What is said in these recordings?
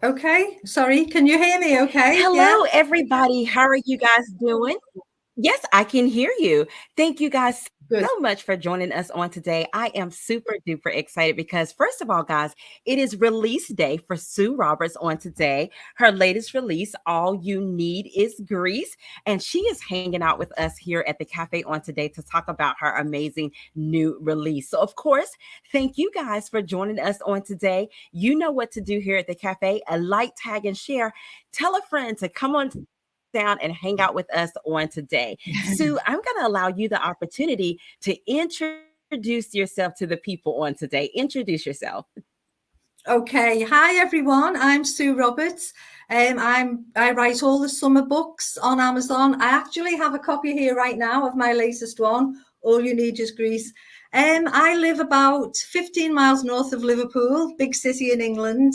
Okay. Sorry. Can you hear me okay? Yeah. Hello, everybody. How are you guys doing? Yes, I can hear you. Thank you guys so Good. much for joining us on today. I am super duper excited because, first of all, guys, it is release day for Sue Roberts on today. Her latest release, All You Need Is Grease. And she is hanging out with us here at the cafe on today to talk about her amazing new release. So, of course, thank you guys for joining us on today. You know what to do here at the cafe: a like, tag, and share. Tell a friend to come on down and hang out with us on today. Sue, I'm going to allow you the opportunity to introduce yourself to the people on today. Introduce yourself. Okay. Hi everyone. I'm Sue Roberts. I write all the summer books on Amazon. I actually have a copy here right now of my latest one, All You Need Is Grease. I live about 15 miles north of Liverpool, big city in England.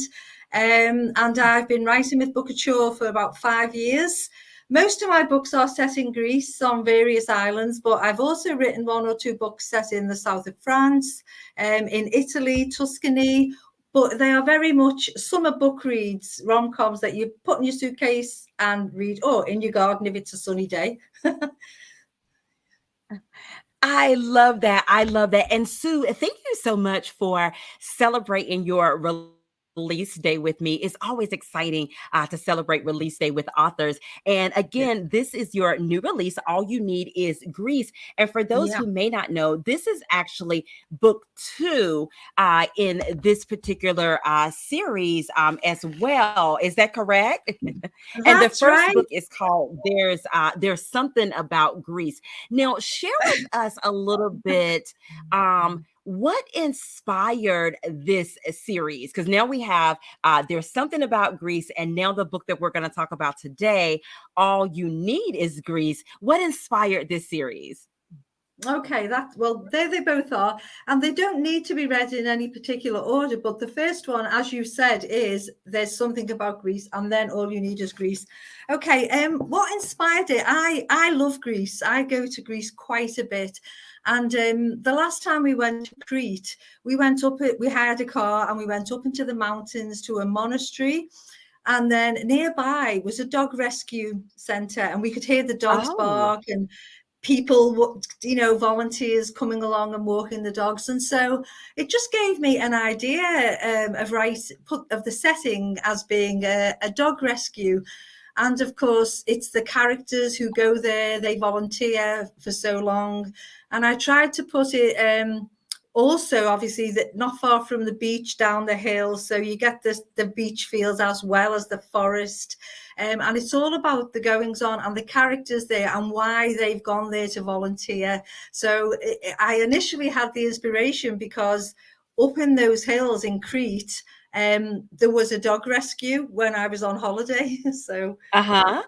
And I've been writing with Booker Shaw for about 5 years. Most of my books are set in Greece on various islands, but I've also written one or two books set in the south of France, in Italy, Tuscany, but they are very much summer book reads, rom-coms that you put in your suitcase and read, or in your garden if it's a sunny day. I love that. I love that. And Sue, thank you so much for celebrating your release day with me. It's always exciting to celebrate release day with authors. And again, Yeah. this is your new release. All you need is Grease. And for those who Yeah. may not know, this is actually book two in this particular series as well. Is that correct? And the That's first right. book is called There's Something About Grease. Now, share with us a little bit what inspired this series, because now we have There's Something About Grease, and now the book that we're going to talk about today, All You Need Is Grease. What inspired this series? Okay, that well, there they both are, and they don't need to be read in any particular order. But the first one, as you said, is There's Something About Greece, and then All You Need Is Greece. Okay, what inspired it? I love Greece. I go to Greece quite a bit, and the last time we went to Crete, we went up. We hired a car and we went up into the mountains to a monastery. And then nearby was a dog rescue center, and we could hear the dogs Oh, bark and people, volunteers coming along and walking the dogs. And so it just gave me an idea of the setting as being a dog rescue. And of course, it's the characters who go there, they volunteer for so long. And I tried to put it also, obviously, that not far from the beach down the hill. So you get the beach feels as well as the forest. And it's all about the goings on and the characters there and why they've gone there to volunteer. So I initially had the inspiration because up in those hills in Crete, there was a dog rescue when I was on holiday. So uh-huh.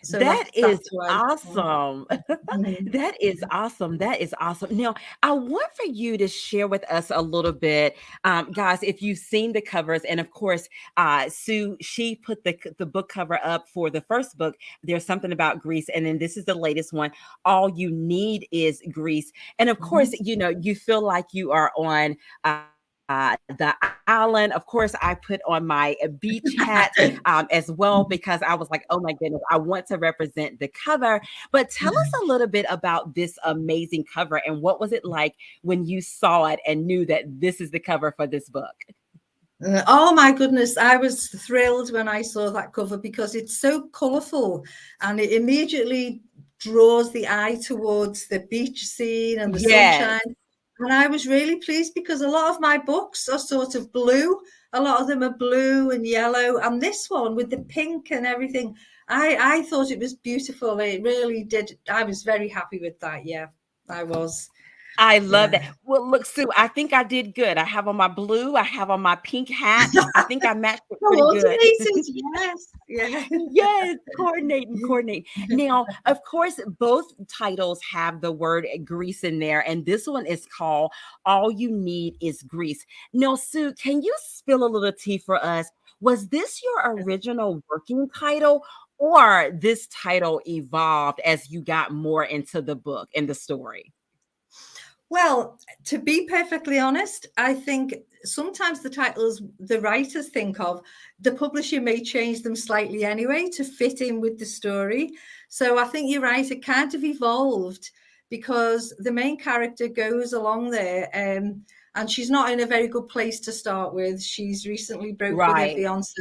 so That is that's why. awesome. Mhm. That is awesome. That is awesome. Now, I want for you to share with us a little bit, guys. If you've seen the covers, and of course, Sue, she put the book cover up for the first book. There's Something About Greece, and then this is the latest one. All You Need Is Greece, and of course, Mhm. you feel like you are on. The island. Of course, I put on my beach hat as well because I was like, oh my goodness, I want to represent the cover. But tell us a little bit about this amazing cover and what was it like when you saw it and knew that this is the cover for this book? Oh my goodness, I was thrilled when I saw that cover because it's so colourful and it immediately draws the eye towards the beach scene and the Yes. sunshine. And I was really pleased because a lot of my books are sort of blue. A lot of them are blue and yellow. And this one with the pink and everything, I thought it was beautiful. It really did. I was very happy with that. Yeah, I was. I love Yeah. that. Well, look, Sue, I think I did good. I have on my blue, I have on my pink hat. I think I matched it pretty good. Coordinated, yes. Yeah. Yes, coordinating, coordinate. Now, of course, both titles have the word grease in there, and this one is called All You Need Is Grease. Now, Sue, can you spill a little tea for us? Was this your original working title, or this title evolved as you got more into the book and the story? Well, To be perfectly honest, I think sometimes the titles the writers think of, the publisher may change them slightly anyway to fit in with the story. So I think you're right, it kind of evolved because the main character goes along there, and she's not in a very good place to start with. She's recently broke with her Right. fiance.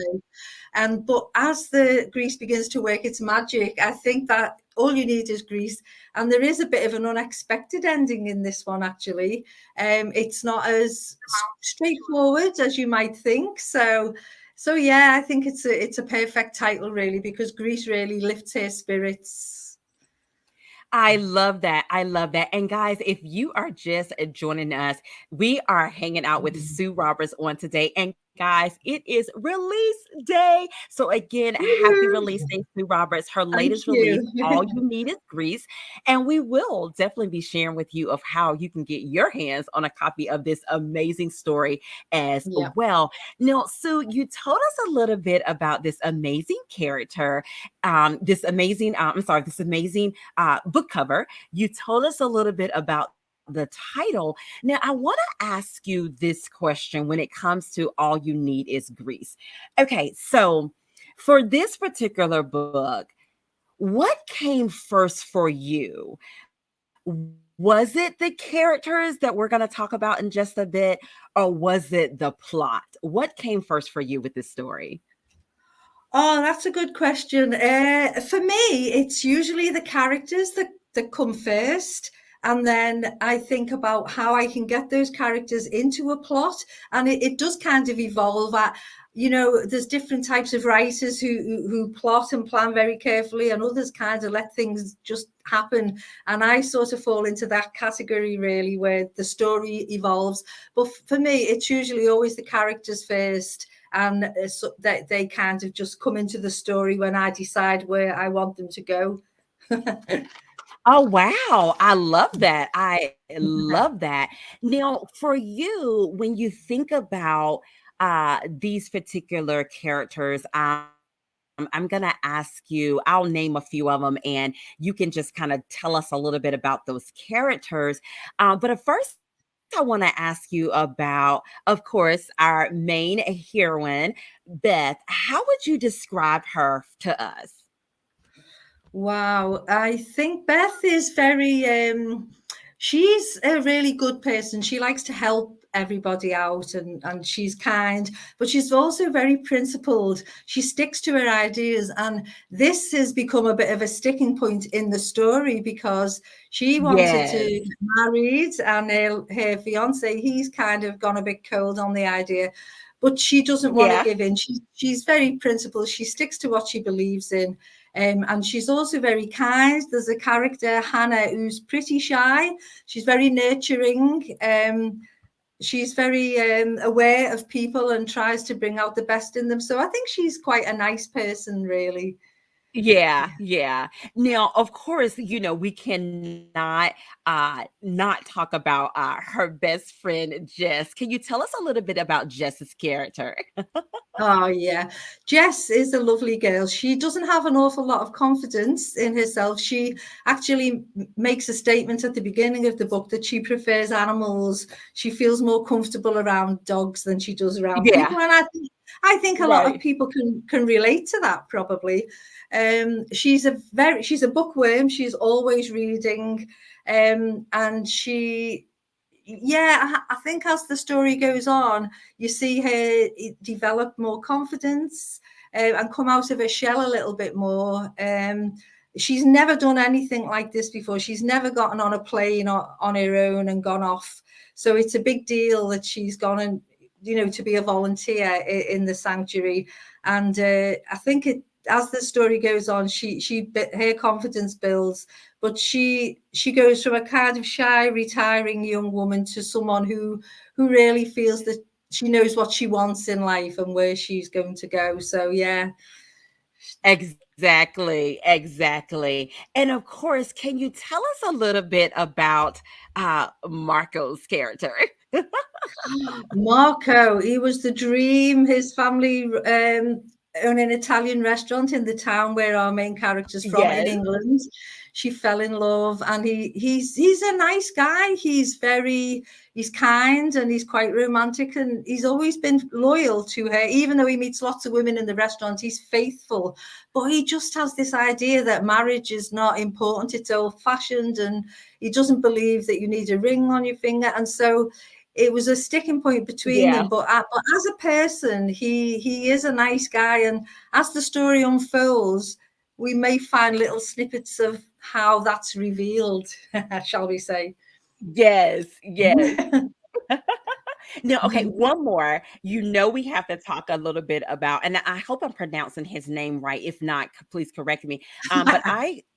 And but as the grease begins to work its magic, I think that all you need is grease. And there is a bit of an unexpected ending in this one, actually. It's not as straightforward as you might think. So yeah, I think it's a perfect title, really, because Grease really lifts her spirits. I love that. I love that. And guys, if you are just joining us, we are hanging out with Sue Roberts on today. And guys, it is release day. So again, happy release day, Sue Roberts. Her Thank latest release, All you. You Need Is Grease. And we will definitely be sharing with you of how you can get your hands on a copy of this amazing story as Yeah. well. Now, Sue, you told us a little bit about this amazing character, this amazing book cover. You told us a little bit about the title. Now, I want to ask you this question when it comes to All You Need Is Grease. Okay, so for this particular book, what came first for you? Was it the characters that we're going to talk about in just a bit, or was it the plot? What came first for you with this story? Oh, that's a good question. For me, it's usually the characters that come first. And then I think about how I can get those characters into a plot. And it does kind of evolve. There's different types of writers who plot and plan very carefully, and others kind of let things just happen. And I sort of fall into that category, really, where the story evolves. But for me, it's usually always the characters first, and so that they kind of just come into the story when I decide where I want them to go. Oh, wow. I love that. I love that. Now, for you, when you think about these particular characters, I'm going to ask you, I'll name a few of them and you can just kind of tell us a little bit about those characters. But at first, I want to ask you about, of course, our main heroine, Beth. How would you describe her to us? Wow, I think Beth is very she's a really good person. She likes to help everybody out, and she's kind, but she's also very principled. She sticks to her ideas, and this has become a bit of a sticking point in the story because she wanted to Yes. get married, and her fiance, he's kind of gone a bit cold on the idea. But she doesn't want to Yeah. give in. She's very principled. She sticks to what she believes in. And she's also very kind. There's a character, Hannah, who's pretty shy. She's very nurturing. She's very aware of people and tries to bring out the best in them. So I think she's quite a nice person, really. Yeah, yeah. Now, of course, we cannot not talk about her best friend Jess. Can you tell us a little bit about Jess's character? Oh, yeah. Jess is a lovely girl. She doesn't have an awful lot of confidence in herself. She actually makes a statement at the beginning of the book that she prefers animals. She feels more comfortable around dogs than she does around Yeah, people. And I think a lot of right. people can relate to that, probably. She's a bookworm. She's always reading. And I think as the story goes on, you see her develop more confidence, and come out of her shell a little bit more. She's never done anything like this before. She's never gotten on a plane on her own and gone off. So it's a big deal that she's gone and, to be a volunteer in the sanctuary. And I think as the story goes on, her confidence builds, but she goes from a kind of shy, retiring young woman to someone who really feels that she knows what she wants in life and where she's going to go. So yeah. Exactly, exactly. And of course, can you tell us a little bit about Marco's character? Marco, he was the dream. His family own an Italian restaurant in the town where our main character's from in Yes. England. she fell in love, and he's a nice guy. He's kind, and he's quite romantic, and he's always been loyal to her, even though he meets lots of women in the restaurant. He's faithful, but he just has this idea that marriage is not important, it's old-fashioned, and he doesn't believe that you need a ring on your finger. And so it was a sticking point between them. But as a person, he is a nice guy, and as the story unfolds, we may find little snippets of how that's revealed, shall we say. Yes. No, okay, one more. We have to talk a little bit about, and I hope I'm pronouncing his name right. If not, please correct me. But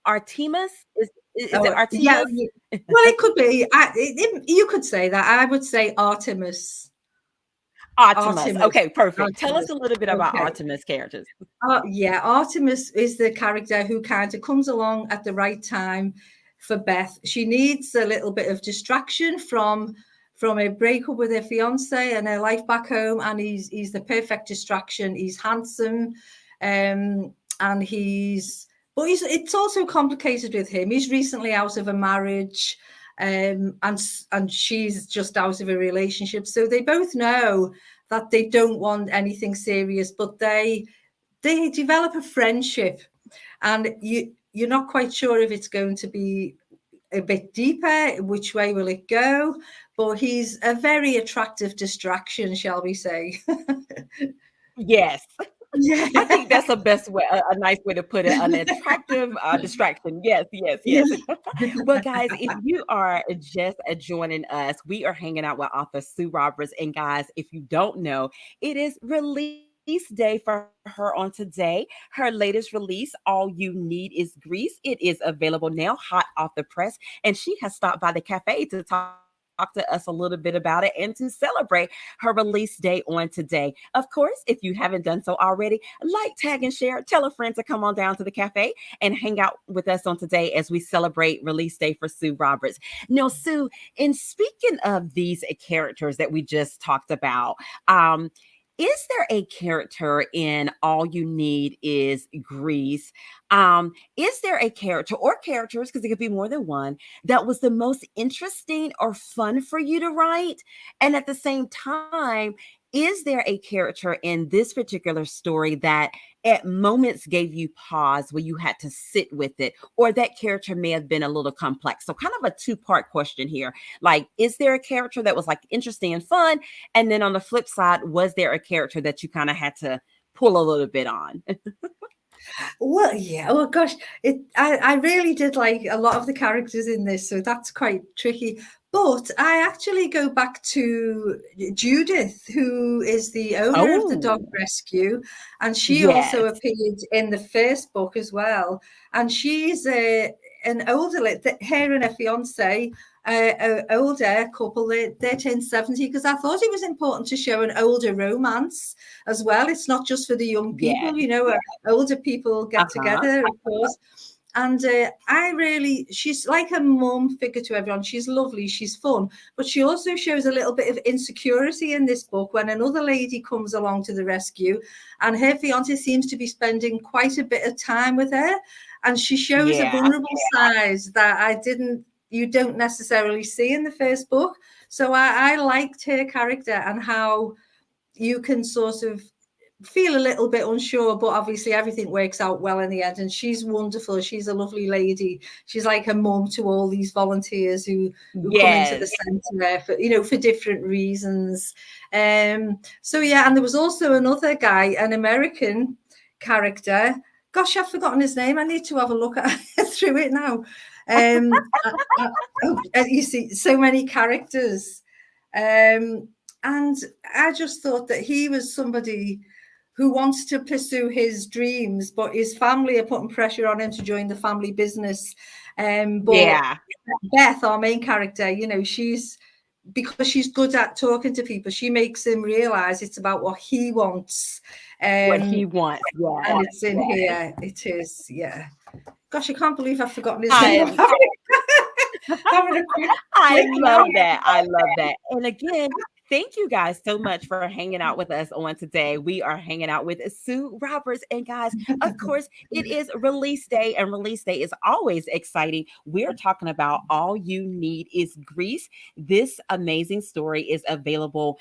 Artemis, is it Artemis? Yeah, well, it could be. You could say that. I would say Artemis. Artemis. Okay, perfect. Artemis. Tell us a little bit about Artemis characters. Artemis is the character who kind of comes along at the right time for Beth. She needs a little bit of distraction from a breakup with her fiance and her life back home, and he's the perfect distraction. He's handsome, and it's also complicated with him. He's recently out of a marriage, and she's just out of a relationship. So they both know that they don't want anything serious, but they develop a friendship, and you're not quite sure if it's going to be a bit deeper, which way will it go? But he's a very attractive distraction, shall we say? Yes. Yeah. I think that's the best way, a nice way to put it, an attractive distraction. Yes. Well, guys, if you are just joining us, we are hanging out with author Sue Roberts. And guys, if you don't know, it is release day for her on today. Her latest release, All You Need Is Grease. It is available now, hot off the press. And she has stopped by the cafe to talk to us a little bit about it and to celebrate her release day on today. Of course, if you haven't done so already, like, tag, and share. Tell a friend to come on down to the cafe and hang out with us on today as we celebrate release day for Sue Roberts. Now, Sue, in speaking of these characters that we just talked about, is there a character in All You Need Is Grease? Is there a character or characters, because it could be more than one, that was the most interesting or fun for you to write? And at the same time, is there a character in this particular story that at moments gave you pause where you had to sit with it, or that character may have been a little complex? So kind of a two-part question here. Like, is there a character that was like interesting and fun? And then on the flip side, was there a character that you kind of had to pull a little bit on? Well, yeah. Oh gosh, I really did like a lot of the characters in this, so that's quite tricky. But I actually go back to Judith, who is the owner of the dog rescue, and she also appeared in the first book as well. And she's an older, her and her fiance, older couple, they turned 70, because I thought it was important to show an older romance as well. It's not just for the young people, older people get together, of course. And she's like a mum figure to everyone. She's lovely, she's fun, but she also shows a little bit of insecurity in this book when another lady comes along to the rescue, and her fiance seems to be spending quite a bit of time with her, and she shows a vulnerable side that you don't necessarily see in the first book. So I liked her character and how you can sort of feel a little bit unsure, but obviously everything works out well in the end. And she's wonderful. She's a lovely lady. She's like a mum to all these volunteers who come into the centre for different reasons. So yeah, and there was also another guy, an American character. Gosh, I've forgotten his name. I need to have a look through it now. You see, so many characters. And I just thought that he was somebody who wants to pursue his dreams, but his family are putting pressure on him to join the family business. Beth, our main character, because she's good at talking to people, she makes him realize it's about what he wants. What he wants. Yeah. And it's in here. It is, yeah. Gosh, I can't believe I've forgotten his name. I love that. And again, Thank you guys so much for hanging out with us on today. We are hanging out with Sue Roberts. And guys, of course, it is release day, and release day is always exciting. We're talking about All You Need Is Grease. This amazing story is available.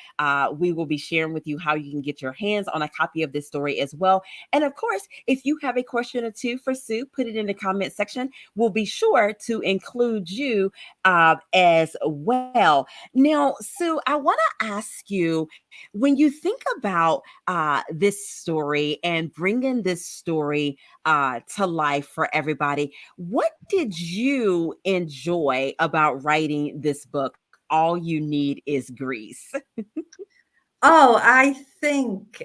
We will be sharing with you how you can get your hands on a copy of this story as well. And of course, if you have a question or two for Sue, put it in the comment section. We'll be sure to include you as well. Now, Sue, I want to ask you, when you think about this story and bringing this story to life for everybody, what did you enjoy about writing this book? All You Need Is Grease. Oh, I think,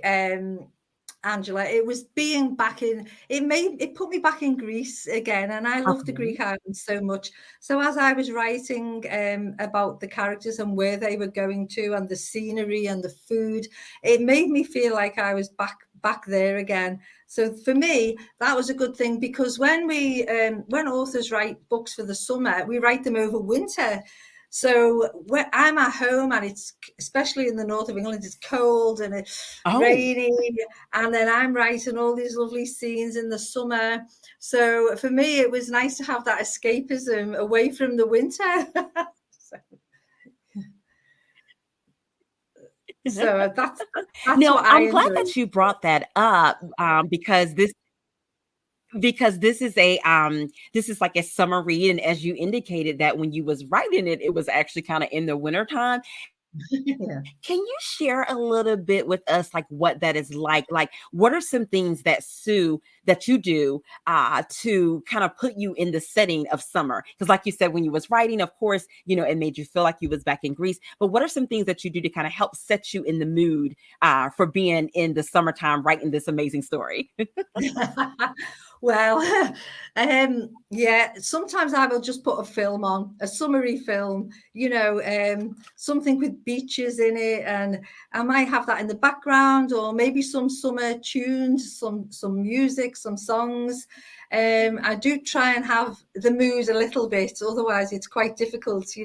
Angela, it was being back in. It put me back in Greece again, and I love the Okay. Greek islands so much. So as I was writing about the characters and where they were going to, and the scenery and the food, it made me feel like I was back there again. So for me, that was a good thing, because when authors write books for the summer, we write them over winter. So when I'm at home, and it's, especially in the north of England, it's cold and it's Oh, rainy, and then I'm writing all these lovely scenes in the summer. So for me, it was nice to have that escapism away from the winter. so, so that's now what I I'm glad enjoy. that you brought that up because this is like a summer read, and as you indicated that when you was writing it, it was actually kind of in the wintertime. Yeah. Can you share a little bit with us, like what that is like? Like, what are some things that Sue that you do to kind of put you in the setting of summer? Because, like you said, when you was writing, of course, you know, it made you feel like you was back in Greece. But what are some things that you do to kind of help set you in the mood for being in the summertime writing this amazing story? Well, yeah, sometimes I will just put a film on, a summery film, something with beaches in it, and I might have that in the background, or maybe some summer tunes, some music, some songs. I do try and have the mood a little bit, otherwise it's quite difficult, but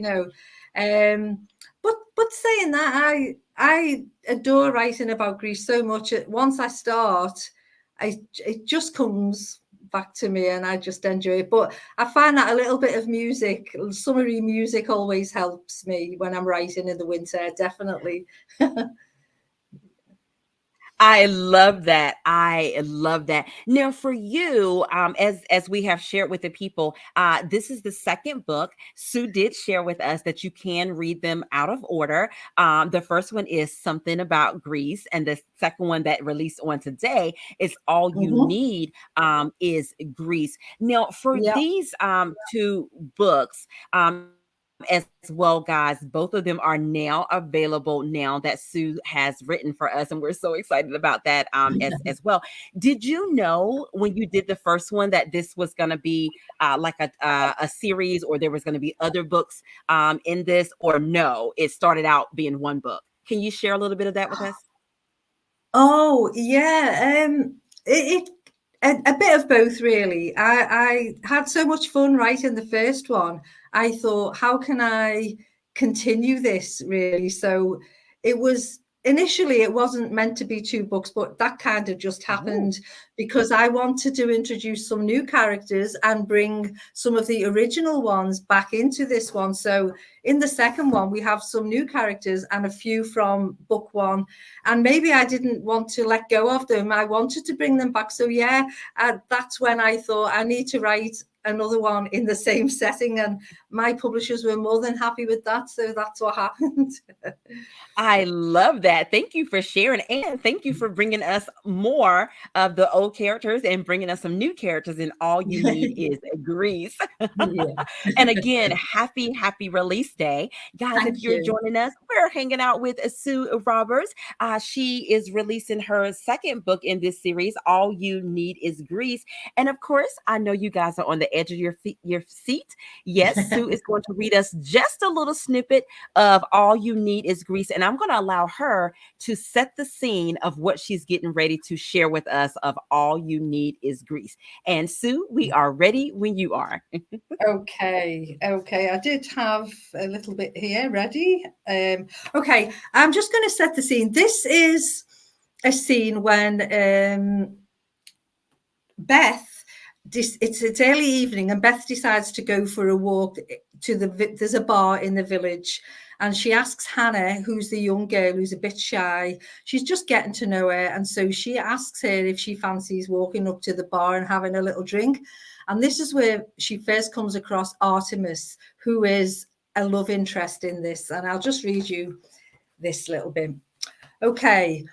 saying that, I adore writing about Greece so much. Once I start, it just comes back to me, and I just enjoy it. But I find that a little bit of music, summery music, always helps me when I'm writing in the winter, definitely. I love that. I love that. Now, for you, as we have shared with the people, this is the second book. Sue did share with us that you can read them out of order. The first one is Something About Greece, and the second one that released on today is All You Mhm. Need is Greece. Now, for Yeah. these two books, as well, guys. Both of them are now available now that Sue has written for us, and we're so excited about that as well. Did you know when you did the first one that this was going to be like a series, or there was going to be other books in this, or no? It started out being one book. Can you share a little bit of that with us? Oh, yeah. A bit of both, really. I had so much fun writing the first one. I thought, how can I continue this, really? So it was, initially, it wasn't meant to be two books, but that kind of just Oh. happened because I wanted to introduce some new characters and bring some of the original ones back into this one. So in the second one, we have some new characters and a few from book one, and maybe I didn't want to let go of them. I wanted to bring them back. So yeah, that's when I thought I need to write another one in the same setting, and my publishers were more than happy with that. So that's what happened. I love that. Thank you for sharing, and thank you for bringing us more of the old characters and bringing us some new characters. And All You Need Is Grease. Yeah. And again, happy release day, guys. If Thank you're you. joining us, we're hanging out with Sue Roberts. She is releasing her second book in this series. All You Need Is Grease. And of course, I know you guys are on the the edge of your seat. Yes, Sue is going to read us just a little snippet of All You Need Is Grease, and I'm going to allow her to set the scene of what she's getting ready to share with us of All You Need Is Grease. And Sue, we are ready when you are. Okay, I did have a little bit here ready. Okay, I'm just going to set the scene. This is a scene when Beth, it's early evening, and Beth decides to go for a walk to there's a bar in the village, and she asks Hannah, who's the young girl who's a bit shy. She's just getting to know her, and so she asks her if she fancies walking up to the bar and having a little drink. And this is where she first comes across Artemis, who is a love interest in this. And I'll just read you this little bit. Okay.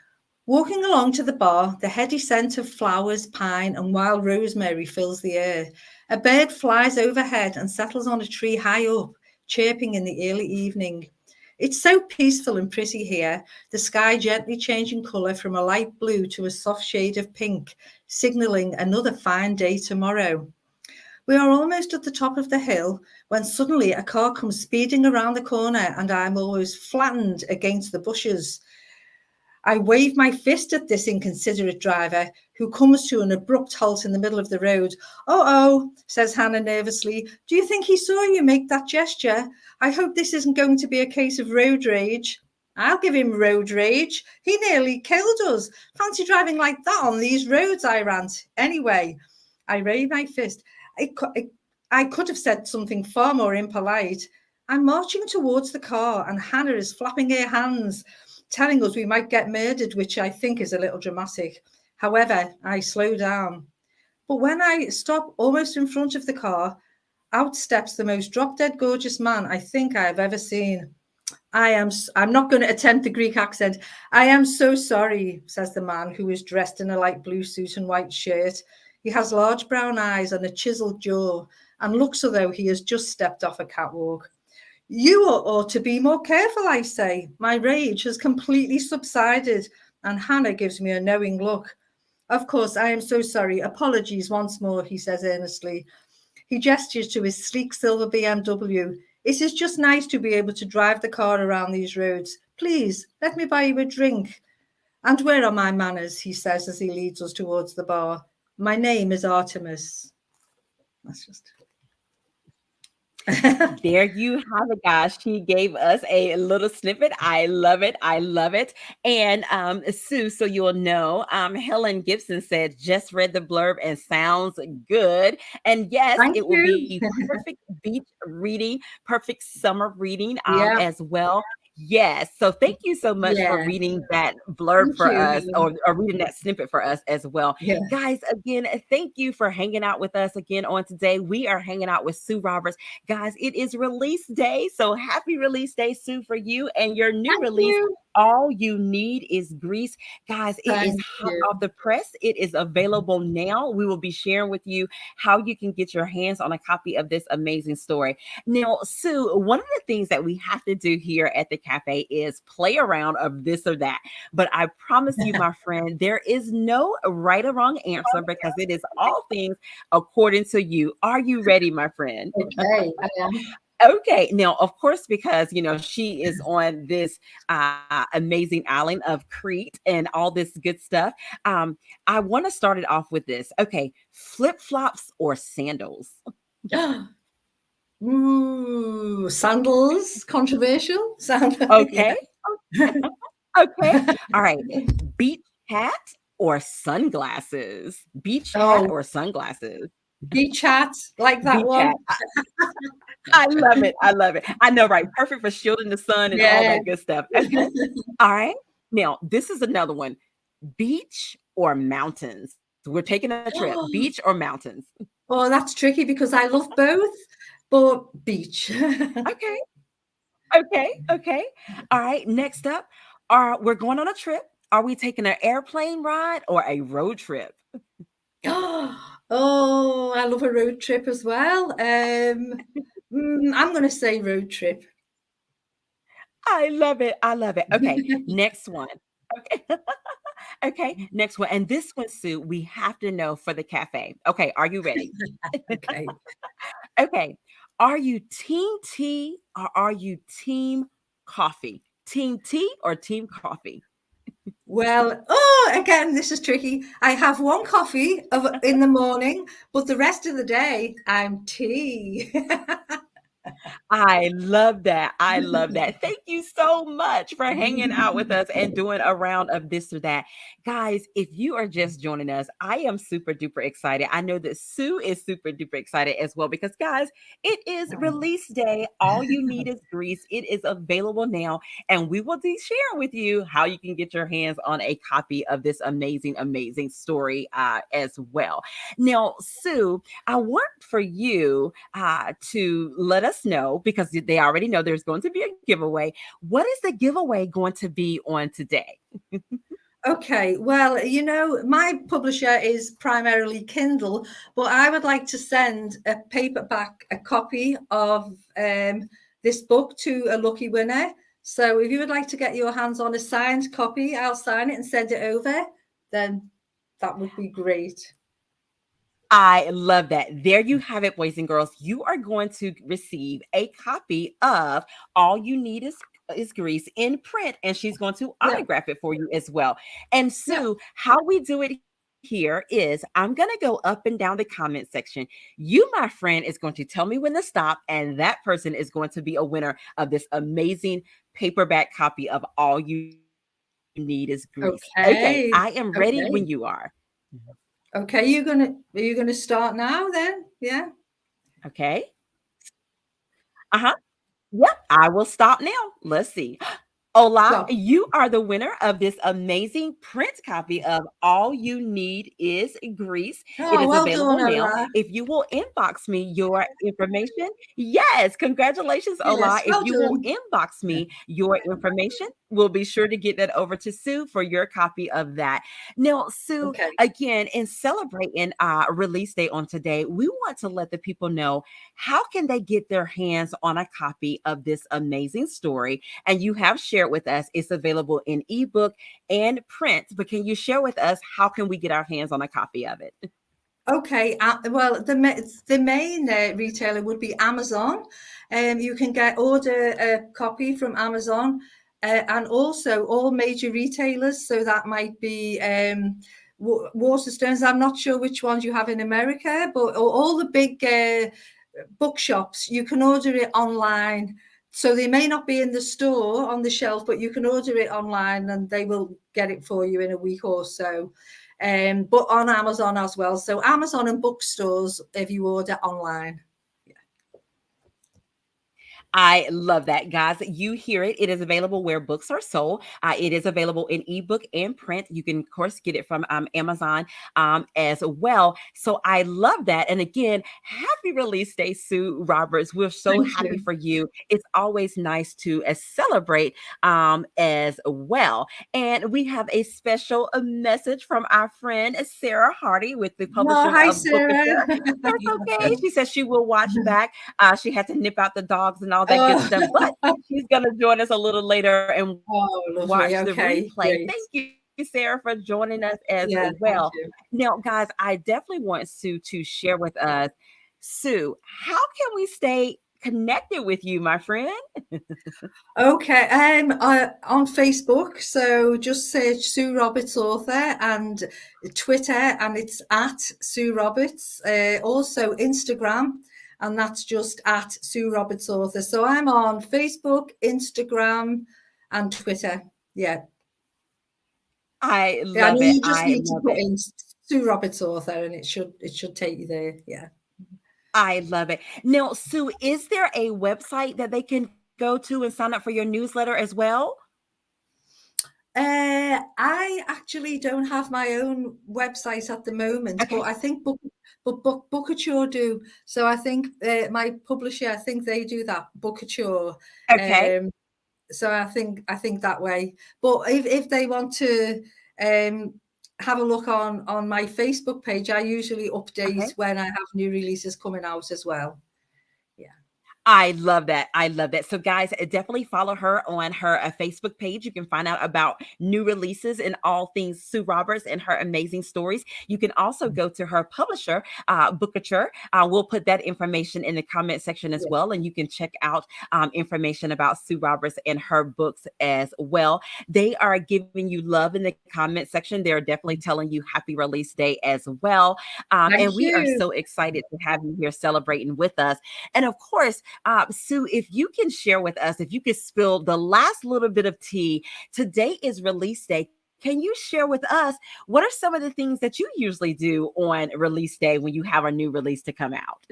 Walking along to the bar, the heady scent of flowers, pine, and wild rosemary fills the air. A bird flies overhead and settles on a tree high up, chirping in the early evening. It's so peaceful and pretty here, the sky gently changing colour from a light blue to a soft shade of pink, signalling another fine day tomorrow. We are almost at the top of the hill when suddenly a car comes speeding around the corner and I'm almost flattened against the bushes. I wave my fist at this inconsiderate driver, who comes to an abrupt halt in the middle of the road. Oh, says Hannah nervously. Do you think he saw you make that gesture? I hope this isn't going to be a case of road rage. I'll give him road rage. He nearly killed us. Fancy driving like that on these roads, I rant. Anyway, I raise my fist. I could have said something far more impolite. I'm marching towards the car and Hannah is flapping her hands, telling us we might get murdered, which I think is a little dramatic. However, I slow down. But when I stop almost in front of the car, out steps the most drop-dead gorgeous man I think I have ever seen. I'm not going to attempt the Greek accent. I am so sorry, says the man, who is dressed in a light blue suit and white shirt. He has large brown eyes and a chiseled jaw and looks as though he has just stepped off a catwalk. You ought to be more careful, I say. My rage has completely subsided, and Hannah gives me a knowing look. Of course, I am so sorry. Apologies once more, he says earnestly. He gestures to his sleek silver BMW. It is just nice to be able to drive the car around these roads. Please, let me buy you a drink. And where are my manners, he says as he leads us towards the bar. My name is Artemis. That's just... There you have it, guys. She gave us a little snippet. I love it. I love it. And Sue, so you'll know, Helen Gibson said, just read the blurb and sounds good. And yes, Thank it will you. be perfect beach reading, perfect summer reading Yeah. as well. Yes. So thank you so much for Yeah. reading that blurb Thank for you. us or reading that snippet for us as well. Yeah. Guys, again, thank you for hanging out with us again on today. We are hanging out with Sue Roberts. Guys, it is release day. So happy release day, Sue, for you and your new Thank release. you. All You Need Is Grease. Guys, it is Thank hot you. off the press. It is available now. We will be sharing with you how you can get your hands on a copy of this amazing story. Now, Sue, one of the things that we have to do here at the cafe is play around of this or that. But I promise you, my friend, there is no right or wrong answer because it is all things according to you. Are you ready, my friend? Okay, I am. Okay. Now, of course, because she is on this amazing island of Crete and all this good stuff. I want to start it off with this. Okay, flip-flops or sandals? Ooh, sandals, controversial. Okay. Okay. All right. Beach hat or sunglasses? Beach hat Oh, or sunglasses? beach hat, like that Beach one. hat. I love it. I love it. I know, right? Perfect for shielding the sun and all Yeah. that good stuff. Okay. All right. Now, this is another one. Beach or mountains? So we're taking a trip. Beach or mountains? Oh, that's tricky because I love both, but beach. Okay. Okay. Okay. All right. Next up, we're going on a trip. Are we taking an airplane ride or a road trip? Oh, I love a road trip as well. I'm going to say road trip. I love it. I love it. Okay. Next one. Okay. Okay, next one. And this one, Sue, we have to know for the cafe. Okay, are you ready? Okay. Okay. Are you team tea or are you team coffee? Team tea or team coffee? Well, oh, again, this is tricky. I have one coffee in the morning, but the rest of the day I'm tea. I love that. I love that. Thank you so much for hanging out with us and doing a round of this or that. Guys, if you are just joining us, I am super duper excited. I know that Sue is super duper excited as well because, guys, it is release day. All you need is grease. It is available now, and we will be sharing with you how you can get your hands on a copy of this amazing, amazing story as well. Now, Sue, I want for you to let us know because they already know there's going to be a giveaway. What is the giveaway going to be on today? Okay, well, my publisher is primarily Kindle, but I would like to send a copy of this book to a lucky winner. So if you would like to get your hands on a signed copy, I'll sign it and send it over. Then that would be great. I love that. There you have it, boys and girls. You are going to receive a copy of All You Need is Grease in print, and she's going to Yeah, autograph it for you as well. And yeah. Sue, how we do it here is I'm going to go up and down the comment section. You, my friend, is going to tell me when to stop, and that person is going to be a winner of this amazing paperback copy of All You Need is Grease. Okay, Okay, I am ready okay, when you are. okay. Are you gonna start now then? Yeah. Okay. Uh-huh. Yep, I will stop now. Let's see. Ola, Stop. you are the winner of this amazing print copy of All You Need is Grease. It Oh, is well done, available now. Ola. If you will inbox me your information, yes, congratulations, Ola. Yes, If well you will done. inbox me your information, we'll be sure to get that over to Sue for your copy of that. Now, Sue, Okay. again, in celebrating release day on today, we want to let the people know how can they get their hands on a copy of this amazing story. And you have shared with us it's available in ebook and print, but can you share with us how can we get our hands on a copy of it? Okay, well, the main retailer would be Amazon. You can order a copy from Amazon, and also all major retailers. So that might be Waterstones. I'm not sure which ones you have in America, but all the big bookshops, you can order it online. So they may not be in the store on the shelf, but you can order it online, and they will get it for you in a week or so. But on Amazon as well. So Amazon and bookstores if you order online. I love that, guys. You hear it. It is available where books are sold. It is available in ebook and print. You can, of course, get it from Amazon as well. So I love that. And again, happy release day, Sue Roberts. We're so Thank happy you. for you. It's always nice to celebrate as well. And we have a special message from our friend Sarah Hardy with the Oh, publishing hi, of Booker. Sarah. That's okay. She says she will watch back. She had to nip out the dogs and all that good Oh, stuff, but she's going to join us a little later and oh, lovely. watch the Okay, replay. great. Thank you, Sarah, for joining us as Yeah, thank well. you. Now, guys, I definitely want Sue to share with us. Sue, how can we stay connected with you, my friend? Okay, on Facebook, so just search Sue Roberts author, and Twitter, and it's at Sue Roberts. Also Instagram, and that's just at Sue Roberts author. So I'm on Facebook, Instagram, and Twitter. Yeah, I yeah. love it. You just I need to love put it. in Sue Roberts author, and it should take you there. Yeah. I love it. Now, Sue, is there a website that they can go to and sign up for your newsletter as well? I actually don't have my own website at the moment, but Okay. I think Bookouture do. So I think my publisher, I think they do that, Bookouture. Okay. Um, so I think that way. But if they want to um, have a look on my Facebook page, I usually Okay. update when I have new releases coming out as well. Yeah. I love that. I love that. So, guys, definitely follow her on her Facebook page. You can find out about new releases and all things Sue Roberts and her amazing stories. You can also go to her publisher, Bookature. We'll put that information in the comment section as Yeah. well. And you can check out information about Sue Roberts and her books as well. They are giving you love in the comment section. They're definitely telling you happy release day as well. Thank And we are you. so excited to have you here celebrating with us. And of course, Sue, if you can share with us, if you could spill the last little bit of tea, today is release day. Can you share with us what are some of the things that you usually do on release day when you have a new release to come out?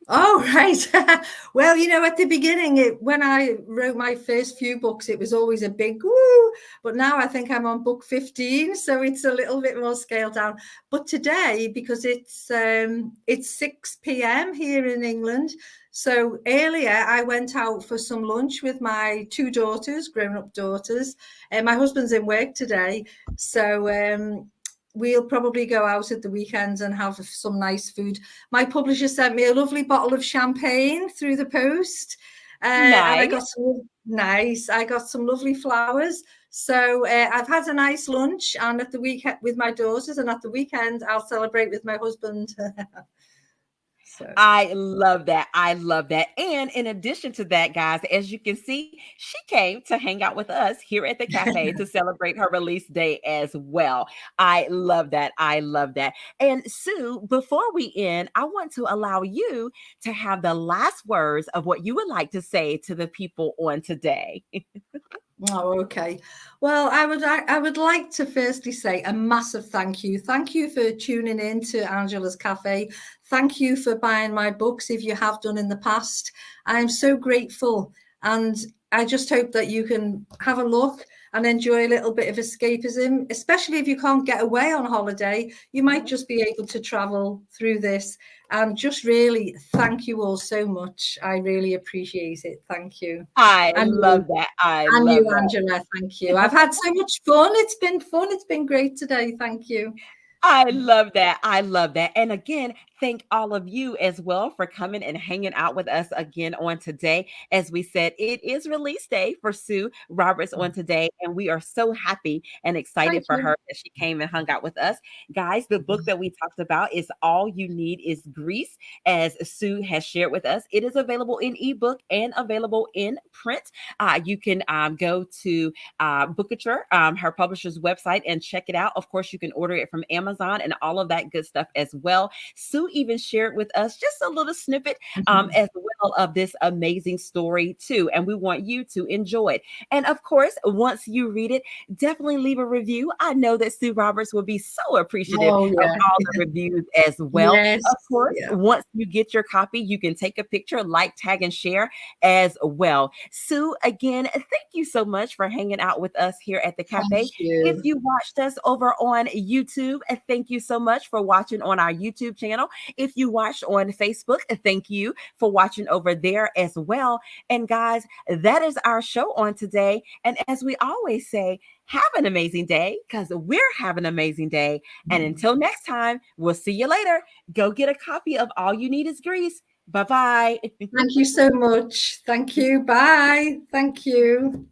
Oh, right. Well, at the beginning, when I wrote my first few books, it was always a big woo. But now I think I'm on book 15, so it's a little bit more scaled down. But today, because it's 6 p.m. here in England, so earlier I went out for some lunch with my two daughters, grown-up daughters, and my husband's in work today, so we'll probably go out at the weekends and have some nice food. My publisher sent me a lovely bottle of champagne through the post. And I Nice. got I got some lovely flowers. So I've had a nice lunch, and at the weekend with my daughters, and at the weekend I'll celebrate with my husband. So. I love that. I love that. And in addition to that, guys, as you can see, she came to hang out with us here at the cafe to celebrate her release day as well. I love that. I love that. And Sue, before we end, I want to allow you to have the last words of what you would like to say to the people on today. Oh, okay. Well, I would like to firstly say a massive thank you. Thank you for tuning in to Angela's Cafe. Thank you for buying my books if you have done in the past. I'm so grateful, and I just hope that you can have a look and enjoy a little bit of escapism, especially if you can't get away on holiday. You might just be able to travel through this. And just really thank you all so much. I really appreciate it. Thank you. I And love that. I and love you, that. Angela, thank you. I've had so much fun. It's been fun. It's been great today. Thank you. I love that. I love that. And again, thank all of you as well for coming and hanging out with us again on today. As we said, it is release day for Sue Roberts on today, and we are so happy and excited Thank for you. her that she came and hung out with us. Guys, the book that we talked about is All You Need Is Grease, as Sue has shared with us. It is available in ebook and available in print. You can go to Bookature, her publisher's website, and check it out. Of course, you can order it from Amazon and all of that good stuff as well. Sue even shared with us just a little snippet as well of this amazing story too. And we want you to enjoy it. And of course, once you read it, definitely leave a review. I know that Sue Roberts will be so appreciative Oh, of yeah. all the reviews as well. Yes. Of course, Yeah. once you get your copy, you can take a picture, like, tag, and share as well. Sue, again, thank you so much for hanging out with us here at the cafe. Thank If you. you watched us over on YouTube, thank you so much for watching on our YouTube channel. If you watched on Facebook, thank you for watching over there as well. And guys, that is our show on today. And as we always say, have an amazing day, because we're having an amazing day. And until next time, we'll see you later. Go get a copy of All You Need Is Grease. Bye-bye. Thank you so much. Thank you. Bye. Thank you.